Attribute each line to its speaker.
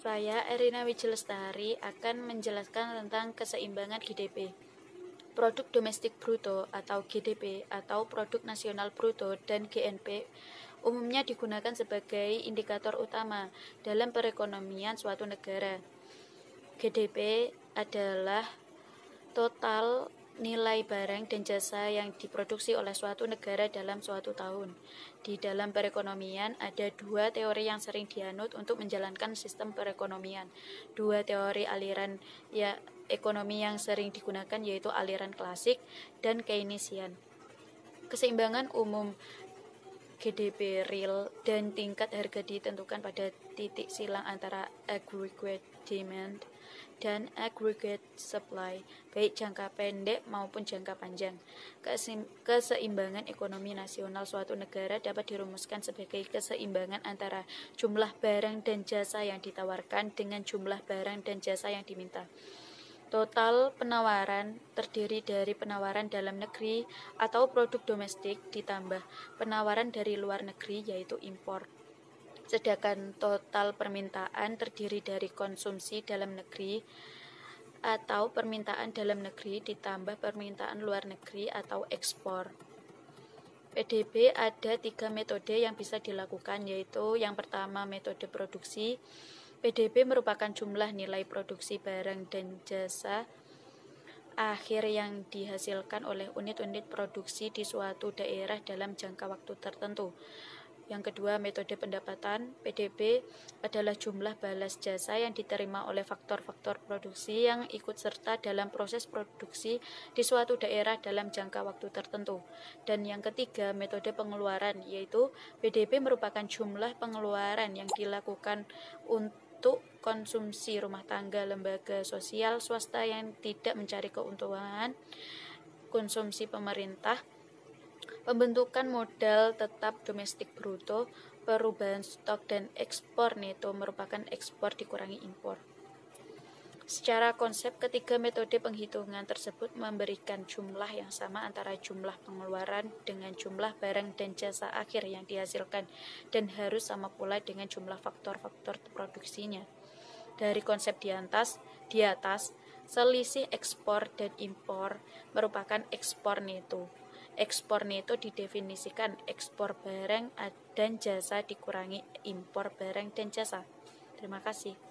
Speaker 1: Saya Erina Wijelestari akan menjelaskan tentang keseimbangan GDP. Produk Domestik Bruto atau GDP atau Produk Nasional Bruto dan GNP umumnya digunakan sebagai indikator utama dalam perekonomian suatu negara. GDP adalah total nilai barang dan jasa yang diproduksi oleh suatu negara dalam suatu tahun. Di dalam perekonomian ada dua teori yang sering dianut untuk menjalankan sistem perekonomian. Dua teori aliran ekonomi yang sering digunakan yaitu aliran klasik dan Keynesian. Keseimbangan umum GDP real dan tingkat harga ditentukan pada titik silang antara aggregate demand dan aggregate supply, baik jangka pendek maupun jangka panjang. Keseimbangan ekonomi nasional suatu negara dapat dirumuskan sebagai keseimbangan antara jumlah barang dan jasa yang ditawarkan dengan jumlah barang dan jasa yang diminta. Total penawaran terdiri dari penawaran dalam negeri atau produk domestik ditambah penawaran dari luar negeri yaitu impor. Sedangkan total permintaan terdiri dari konsumsi dalam negeri atau permintaan dalam negeri ditambah permintaan luar negeri atau ekspor. PDB ada 3 metode yang bisa dilakukan, yaitu yang pertama metode produksi. PDB merupakan jumlah nilai produksi barang dan jasa akhir yang dihasilkan oleh unit-unit produksi di suatu daerah dalam jangka waktu tertentu. Yang kedua, metode pendapatan. PDB adalah jumlah balas jasa yang diterima oleh faktor-faktor produksi yang ikut serta dalam proses produksi di suatu daerah dalam jangka waktu tertentu. Dan yang ketiga, metode pengeluaran, yaitu PDB merupakan jumlah pengeluaran yang dilakukan untuk konsumsi rumah tangga, lembaga sosial, swasta yang tidak mencari keuntungan, konsumsi pemerintah, pembentukan modal tetap domestik bruto, perubahan stok dan ekspor neto merupakan ekspor dikurangi impor. Secara konsep, ketiga metode penghitungan tersebut memberikan jumlah yang sama antara jumlah pengeluaran dengan jumlah barang dan jasa akhir yang dihasilkan dan harus sama pula dengan jumlah faktor-faktor produksinya. Dari konsep di atas, selisih ekspor dan impor merupakan ekspor neto. Ekspor neto didefinisikan ekspor barang dan jasa dikurangi impor barang dan jasa. Terima kasih.